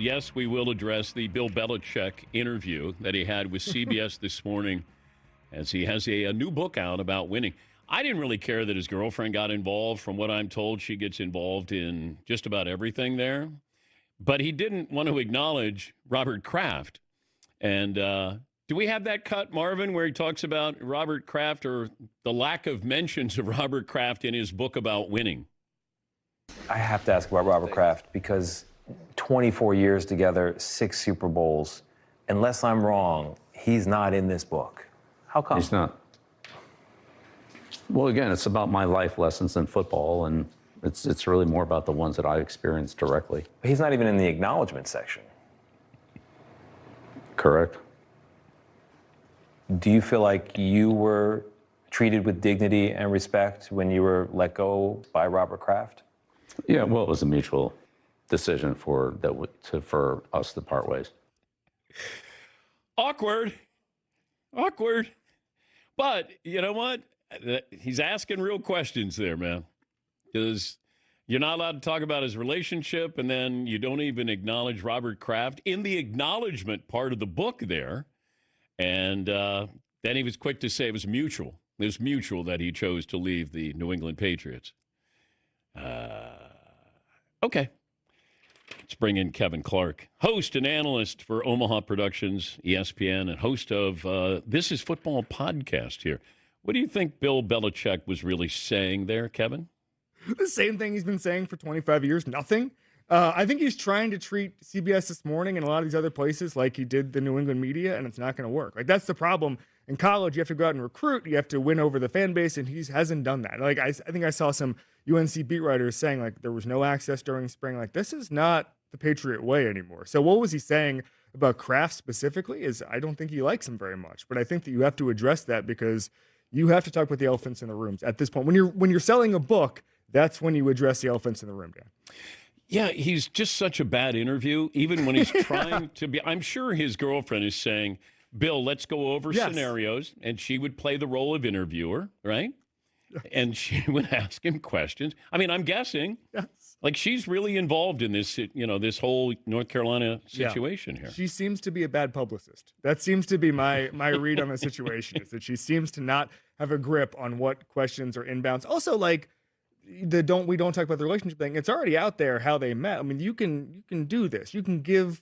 Yes, we will address the Bill Belichick interview that he had with CBS this morning, as he has a new book out about winning. I didn't really care that his girlfriend got involved. From what I'm told, she gets involved in just about everything there. But he didn't want to acknowledge Robert Kraft. And do we have that cut, Marvin, where he talks about Robert Kraft or the lack of mentions of Robert Kraft in his book about winning? I have to ask about Robert Kraft because 24 years together, 6 Super Bowls. Unless I'm wrong, he's not in this book. How come? He's not. Well, again, it's about my life lessons in football, and it's really more about the ones that I experienced directly. But he's not even in the acknowledgement section. Correct. Do you feel like you were treated with dignity and respect when you were let go by Robert Kraft? Yeah, well, it was a mutual decision for us to part ways. Awkward. But you know what? He's asking real questions there, man. Because you're not allowed to talk about his relationship, and then you don't even acknowledge Robert Kraft in the acknowledgement part of the book there. And then he was quick to say it was mutual. It was mutual that he chose to leave the New England Patriots. Okay. Let's bring in Kevin Clark, host and analyst for Omaha Productions, ESPN, and host of This Is Football podcast here. What do you think Bill Belichick was really saying there, Kevin? The same thing he's been saying for 25 years, nothing. I think he's trying to treat CBS This Morning and a lot of these other places like he did the New England media, and it's not going to work. Like, that's the problem. In college, you have to go out and recruit. You have to win over the fan base, and he hasn't done that. Like, I think I saw some UNC beat writers saying, like, there was no access during spring. Like, this is not the Patriot way anymore. So what was he saying about Kraft specifically is I don't think he likes him very much. But I think that you have to address that because you have to talk about the elephants in the rooms at this point. When you're selling a book, that's when you address the elephants in the room, Dan. Yeah, he's just such a bad interview, even when he's trying to be. I'm sure his girlfriend is saying, Bill, let's go over scenarios. And she would play the role of interviewer, right? And she would ask him questions. I mean, I'm guessing. Yes. Like, she's really involved in this, this whole North Carolina situation here. She seems to be a bad publicist. That seems to be my read on the situation, is that she seems to not have a grip on what questions are inbounds. Also, like, we don't talk about the relationship thing. It's already out there how they met. I mean, you can do this. You can give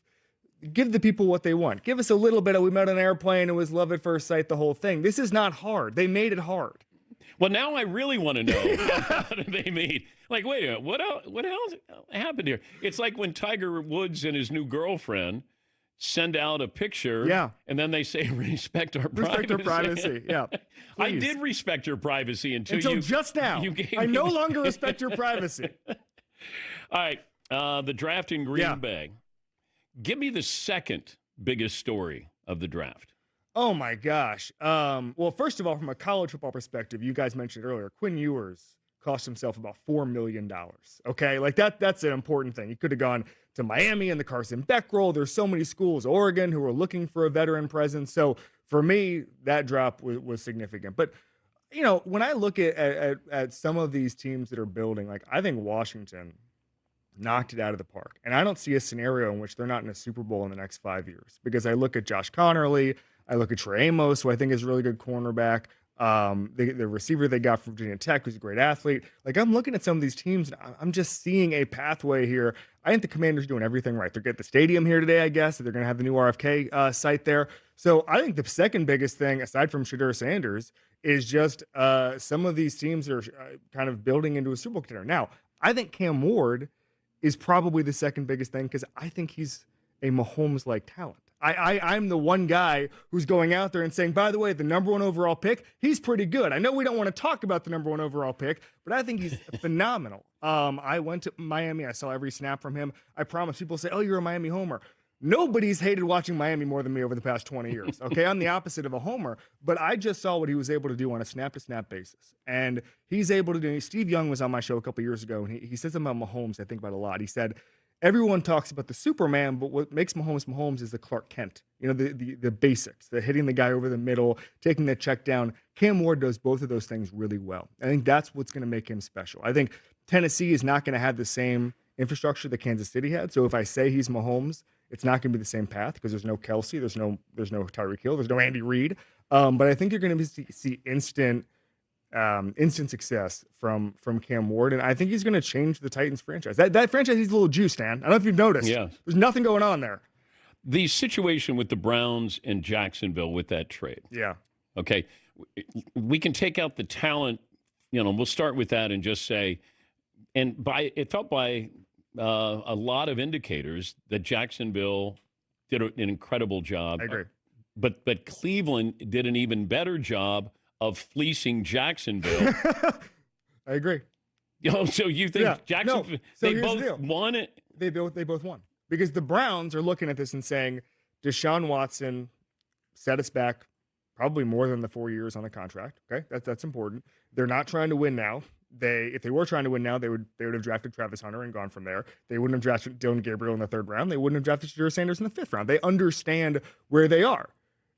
the people what they want. Give us a little bit of we met on an airplane, it was love at first sight, the whole thing. This is not hard. They made it hard. Well, now I really want to know how did they meet. Like, wait a minute, what else happened here? It's like when Tiger Woods and his new girlfriend send out a picture, and then they say, respect our privacy. Yeah. I did respect your privacy until just now. I no longer respect your privacy. All right, the draft in Green Bay. Give me the second biggest story of the draft. Oh, my gosh. Well, first of all, from a college football perspective, you guys mentioned earlier, Quinn Ewers cost himself about $4 million. Okay, like that's an important thing. He could have gone to Miami and the Carson Beck role. There's so many schools, Oregon, who are looking for a veteran presence. So for me, that drop was significant. But, when I look at some of these teams that are building, like I think Washington knocked it out of the park. And I don't see a scenario in which they're not in a Super Bowl in the next 5 years because I look at Josh Connerly, I look at Trey Amos, who I think is a really good cornerback. The receiver they got from Virginia Tech, who's a great athlete. Like, I'm looking at some of these teams, and I'm just seeing a pathway here. I think the Commanders are doing everything right. They're getting the stadium here today, I guess. They're going to have the new RFK site there. So I think the second biggest thing, aside from Shadur Sanders, is just some of these teams are kind of building into a Super Bowl contender. Now, I think Cam Ward is probably the second biggest thing because I think he's a Mahomes-like talent. I'm the one guy who's going out there and saying, by the way, the number 1 overall pick, he's pretty good. I know we don't want to talk about the number 1 overall pick, but I think he's phenomenal. I went to Miami. I saw every snap from him. I promise. People say, oh, you're a Miami homer. Nobody's hated watching Miami more than me over the past 20 years. Okay, I'm the opposite of a homer, but I just saw what he was able to do on a snap-to-snap basis. And he's able to do. Steve Young was on my show a couple years ago, and he said something about Mahomes I think about a lot. He said, everyone talks about the Superman, but what makes Mahomes is the Clark Kent. The basics, the hitting the guy over the middle, taking the check down. Cam Ward does both of those things really well. I think that's what's going to make him special. I think Tennessee is not going to have the same infrastructure that Kansas City had. So if I say he's Mahomes, it's not going to be the same path because there's no Kelsey, there's no Tyreek Hill, there's no Andy Reid. But I think you're going to see instant success from Cam Ward, and I think he's going to change the Titans franchise. That franchise needs a little juice, Dan. I don't know if you've noticed. Yeah. There's nothing going on there. The situation with the Browns and Jacksonville with that trade. Yeah. Okay. We can take out the talent. We'll start with that and just say, it felt by a lot of indicators that Jacksonville did an incredible job. I agree. But Cleveland did an even better job of fleecing Jacksonville. I agree. So you think Jacksonville? No. So they both won it. They both won because the Browns are looking at this and saying, Deshaun Watson set us back probably more than the 4 years on the contract. Okay, that's important. They're not trying to win now. If they were trying to win now, they would have drafted Travis Hunter and gone from there. They wouldn't have drafted Dylan Gabriel in the 3rd round. They wouldn't have drafted Shedeur Sanders in the 5th round. They understand where they are.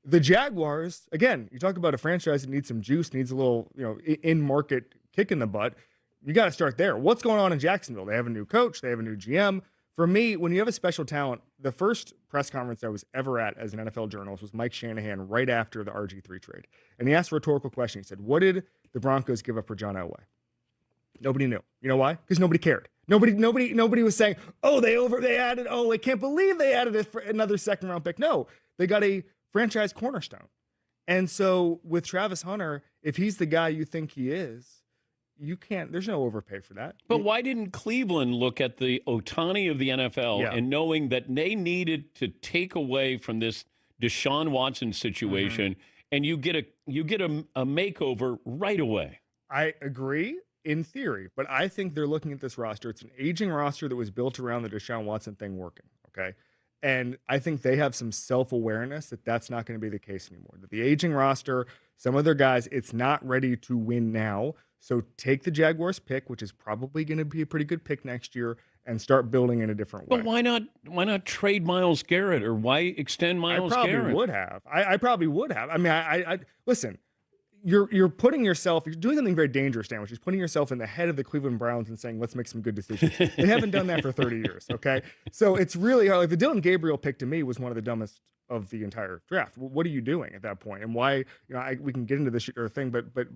The Jaguars, again, you talk about a franchise that needs some juice, needs a little, in-market kick in the butt. You got to start there. What's going on in Jacksonville? They have a new coach. They have a new GM. For me, when you have a special talent, the first press conference I was ever at as an NFL journalist was Mike Shanahan right after the RG3 trade. And he asked a rhetorical question. He said, what did the Broncos give up for John Elway? Nobody knew. You know why? Because nobody cared. Nobody was saying, they added, I can't believe they added another 2nd-round pick. No, they got a franchise cornerstone. And so with Travis Hunter, if he's the guy you think he is, there's no overpay for that. But why didn't Cleveland look at the Ohtani of the NFL and knowing that they needed to take away from this Deshaun Watson situation and you get a makeover right away? I agree in theory, but I think they're looking at this roster. It's an aging roster that was built around the Deshaun Watson thing working, okay? And I think they have some self-awareness that that's not going to be the case anymore. That the aging roster, some of their guys, it's not ready to win now. So take the Jaguars pick, which is probably going to be a pretty good pick next year, and start building in a different way. But why not trade Myles Garrett, or why extend Myles Garrett? I probably would have. I probably would have. I mean, I listen. You're putting yourself. You're doing something very dangerous, Dan, which is putting yourself in the head of the Cleveland Browns and saying, "Let's make some good decisions." They haven't done that for 30 years. Okay, so it's really hard. Like the Dylan Gabriel pick to me was one of the dumbest of the entire draft. What are you doing at that point? And why? We can get into this thing, but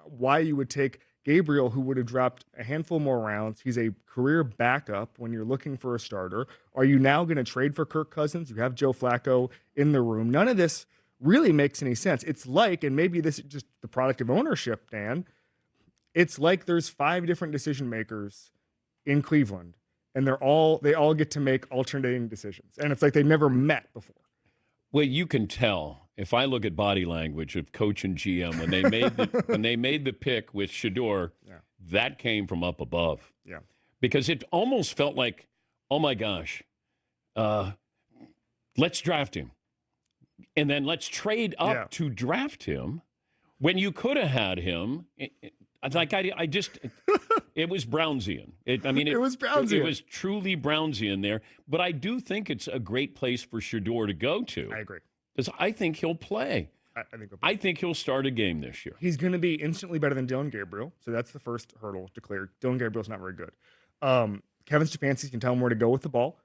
why you would take Gabriel, who would have dropped a handful more rounds? He's a career backup when you're looking for a starter. Are you now going to trade for Kirk Cousins? You have Joe Flacco in the room. None of this really makes any sense. It's like, and maybe this is just the product of ownership, Dan, it's like there's 5 different decision makers in Cleveland, and they all get to make alternating decisions. And it's like they never met before. Well, you can tell if I look at body language of coach and GM when they made the pick with Shedeur, that came from up above. Yeah. Because it almost felt like, oh my gosh, let's draft him. And then let's trade up to draft him when you could have had him. It was Brownsian. It was Brownsian. It was truly Brownsian there. But I do think it's a great place for Shedeur to go to. I agree. Because I think he'll play. I think he'll start a game this year. He's going to be instantly better than Dylan Gabriel. So that's the first hurdle declared. Dylan Gabriel's not very good. Kevin Stefanski can tell him where to go with the ball.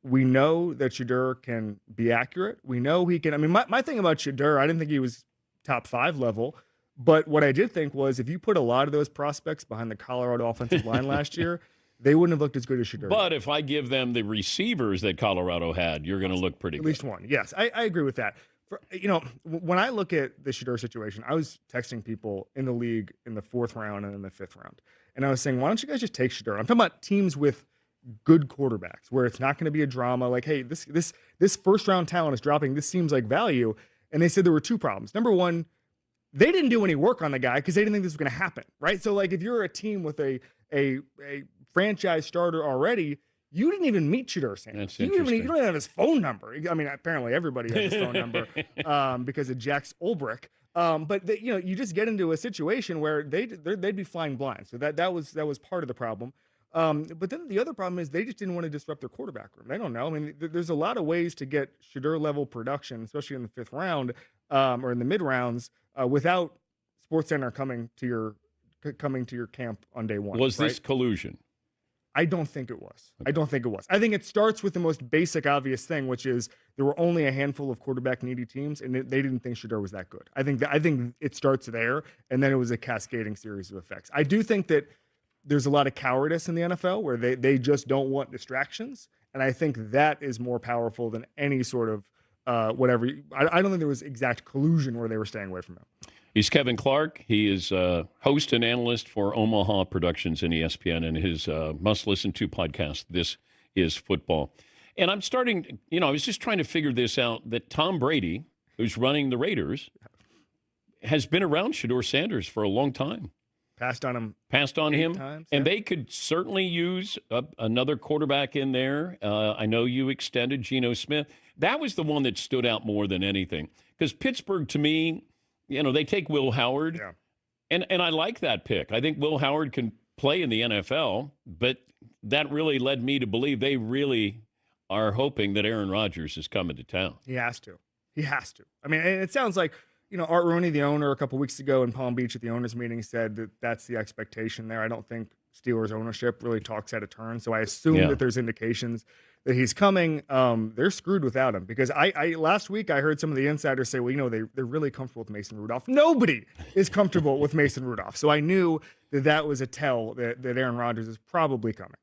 We know that Shedeur can be accurate. We know he can. I mean, my thing about Shedeur, I didn't think he was top 5 level. But what I did think was if you put a lot of those prospects behind the Colorado offensive line last year, they wouldn't have looked as good as Shedeur. But if I give them the receivers that Colorado had, you're going to look pretty good. At least one. Yes, I agree with that. When I look at the Shedeur situation, I was texting people in the league in the 4th round and in the 5th round. And I was saying, why don't you guys just take Shedeur? I'm talking about teams with good quarterbacks where it's not going to be a drama like, hey, this first round talent is dropping. This seems like value. And they said there were 2 problems. Number one, they didn't do any work on the guy because they didn't think this was going to happen, right? So like if you're a team with a franchise starter already, you didn't even meet Shedeur Sanders. You don't even have his phone number. I mean, apparently everybody has his phone number because of Jax Ulbrich. But you just get into a situation where they'd be flying blind. So that was part of the problem. But then the other problem is they just didn't want to disrupt their quarterback room. They don't know. I mean, there's a lot of ways to get Shedeur level production, especially in the 5th round or in the mid rounds, without SportsCenter coming to your camp on day one. Was this collusion? I don't think it was. I don't think it was. I think it starts with the most basic, obvious thing, which is there were only a handful of quarterback needy teams, and they didn't think Shedeur was that good. I think it starts there, and then it was a cascading series of effects. I do think that there's a lot of cowardice in the NFL where they just don't want distractions, and I think that is more powerful than any sort of whatever. I don't think there was exact collusion where they were staying away from him. He's Kevin Clark. He is host and analyst for Omaha Productions and ESPN, and his must-listen-to podcast, This is Football. And I'm starting, I was just trying to figure this out, that Tom Brady, who's running the Raiders, has been around Shedeur Sanders for a long time. Passed on him. Times, and they could certainly use another quarterback in there. I know you extended Geno Smith. That was the one that stood out more than anything. Because Pittsburgh, to me, they take Will Howard, and I like that pick. I think Will Howard can play in the NFL, but that really led me to believe they really are hoping that Aaron Rodgers is coming to town. He has to. I mean, and it sounds like, Art Rooney, the owner, a couple weeks ago in Palm Beach at the owners' meeting said that that's the expectation there. I don't think Steelers ownership really talks out of turn, so I assume that there's indications that he's coming. They're screwed without him because I last week I heard some of the insiders say, well, they're really comfortable with Mason Rudolph. Nobody is comfortable with Mason Rudolph. So I knew that was a tell that Aaron Rodgers is probably coming.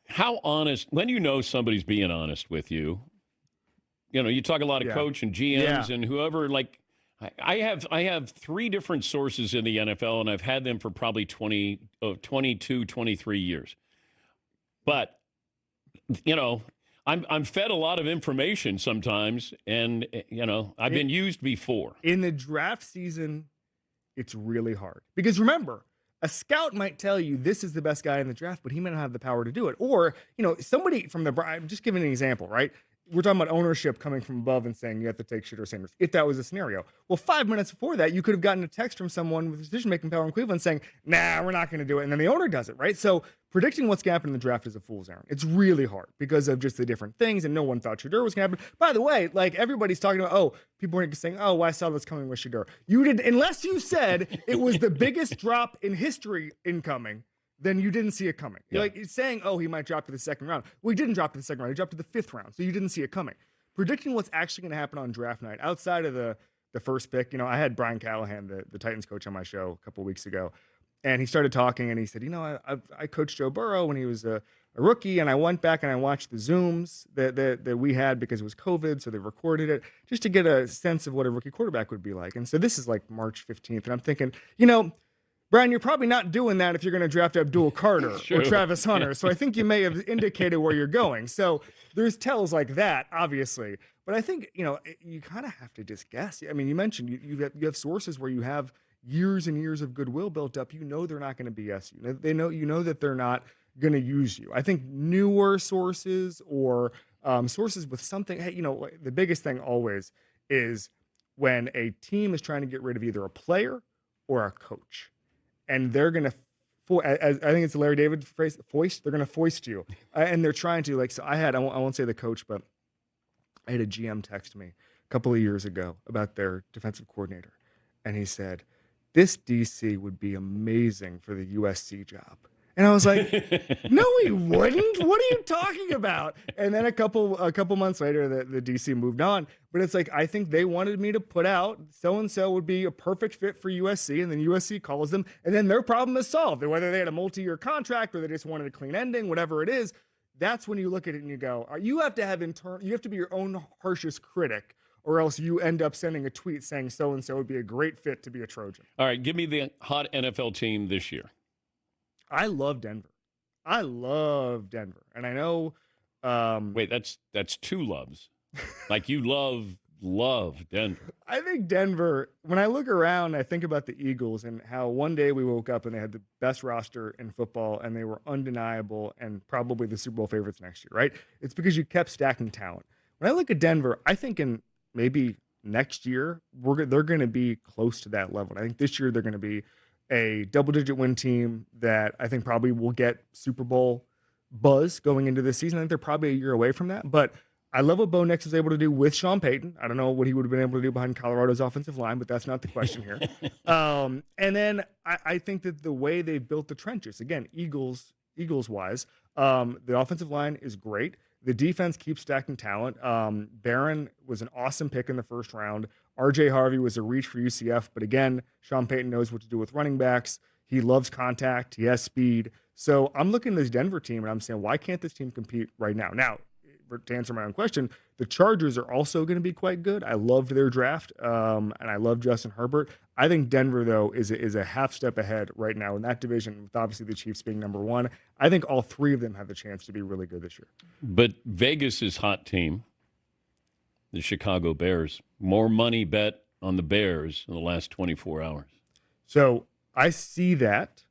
How honest, when you know somebody's being honest with you, you talk a lot of coach and GMs and whoever, like I have three different sources in the NFL, and I've had them for probably 22, 23 years. But I'm fed a lot of information sometimes, and I've been used before. In the draft season, it's really hard because remember, a scout might tell you this is the best guy in the draft, but he may not have the power to do it. Or somebody from I'm just giving an example, right? We're talking about ownership coming from above and saying you have to take Shedeur Sanders, if that was a scenario. Well, 5 minutes before that, you could have gotten a text from someone with decision-making power in Cleveland saying, nah, we're not going to do it. And then the owner does it, right? So predicting what's going to happen in the draft is a fool's errand. It's really hard because of just the different things, and no one thought Shedeur was going to happen. By the way, like everybody's talking about, people are saying, I saw this coming with Shedeur. You did, unless you said it was the biggest drop in history incoming, then you didn't see it coming. Yeah. Like it's saying, he might drop to the second round. Well, he didn't drop to the second round. He dropped to the fifth round, so you didn't see it coming. Predicting what's actually going to happen on draft night, outside of the first pick, I had Brian Callahan, the Titans coach, on my show a couple weeks ago, and he started talking, and he said, I coached Joe Burrow when he was a rookie, and I went back and I watched the Zooms that we had because it was COVID, so they recorded it, just to get a sense of what a rookie quarterback would be like. And so this is like March 15th, and I'm thinking, Brian, you're probably not doing that if you're going to draft Abdul Carter or Travis Hunter. Yeah. So I think you may have indicated where you're going. So there's tells like that, obviously. But I think, you kind of have to just guess. I mean, you mentioned you have sources where you have years and years of goodwill built up. They're not going to BS you. They know that they're not going to use you. I think newer sources or sources with something, the biggest thing always is when a team is trying to get rid of either a player or a coach. And they're going to, I think it's the Larry David phrase, foist. They're going to foist you. And they're trying to, I won't say the coach, but I had a GM text me a couple of years ago about their defensive coordinator. And he said, this DC would be amazing for the USC job. And I was like, no, he wouldn't. What are you talking about? And then a couple months later, the DC moved on. But it's like, I think they wanted me to put out so-and-so would be a perfect fit for USC. And then USC calls them. And then their problem is solved. Whether they had a multi-year contract or they just wanted a clean ending, whatever it is, that's when you look at it and you go, you have to be your own harshest critic, or else you end up sending a tweet saying so-and-so would be a great fit to be a Trojan. All right, give me the hot NFL team this year. I love Denver. And I know. Wait, that's two loves. Like you love Denver. I think Denver, when I look around, I think about the Eagles and how one day we woke up and they had the best roster in football and they were undeniable and probably the Super Bowl favorites next year, right? It's because you kept stacking talent. When I look at Denver, I think in maybe next year, they're going to be close to that level. I think this year they're going to be a double-digit win team that I think probably will get Super Bowl buzz going into this season. I think they're probably a year away from that. But I love what Bo Nix was able to do with Sean Payton. I don't know what he would have been able to do behind Colorado's offensive line, but that's not the question here. And then I think that the way they built the trenches, again, Eagles Eagles-wise. The offensive line is great. The defense keeps stacking talent. Barron was an awesome pick in the first round. R.J. Harvey was a reach for UCF, but again, Sean Payton knows what to do with running backs. He loves contact. He has speed. So I'm looking at this Denver team, and I'm saying, why can't this team compete right now? Now, to answer my own question, the Chargers are also going to be quite good. I loved their draft, and I love Justin Herbert. I think Denver, though, is a half step ahead right now in that division, with obviously the Chiefs being number one. I think all three of them have the chance to be really good this year. But Vegas's hot team, the Chicago Bears, more money bet on the Bears in the last 24 hours. So I see that.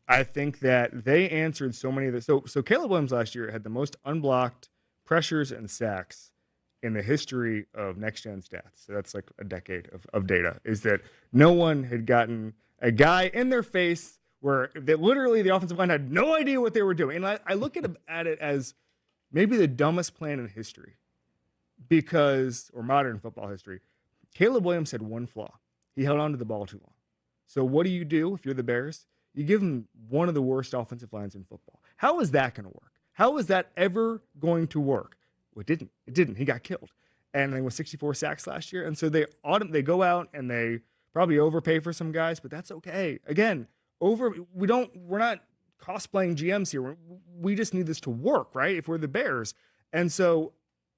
I think that they answered so many of the so Caleb Williams last year had the most unblocked pressures and sacks in the history of next gen stats. So that's like a decade of data. Is that no one had gotten a guy in their face where that literally the offensive line had no idea what they were doing. And I look at it as maybe the dumbest plan in history, or modern football history. Caleb Williams had one flaw. He held on to the ball too long. So what do you do if you're the Bears? You give him one of the worst offensive lines in football. How is that going to work? How is that ever going to work? Well, it didn't. It didn't. He got killed. And they were 64 sacks last year. And so they go out and they probably overpay for some guys, but that's okay. Again, we're not cosplaying GMs here. We just need this to work, right? If we're the Bears. And so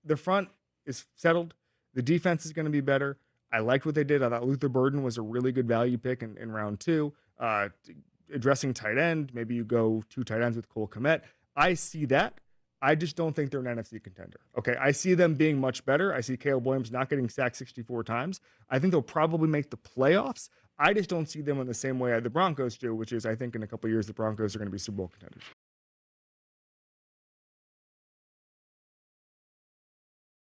the front is settled. The defense is going to be better. I liked what they did. I thought Luther Burden was a really good value pick in round 2. Addressing tight end, maybe you go 2 tight ends with Cole Kmet. I see that. I just don't think they're an NFC contender. Okay, I see them being much better. I see Caleb Williams not getting sacked 64 times. I think they'll probably make the playoffs. I just don't see them in the same way the Broncos do, which is I think in a couple of years the Broncos are going to be Super Bowl contenders.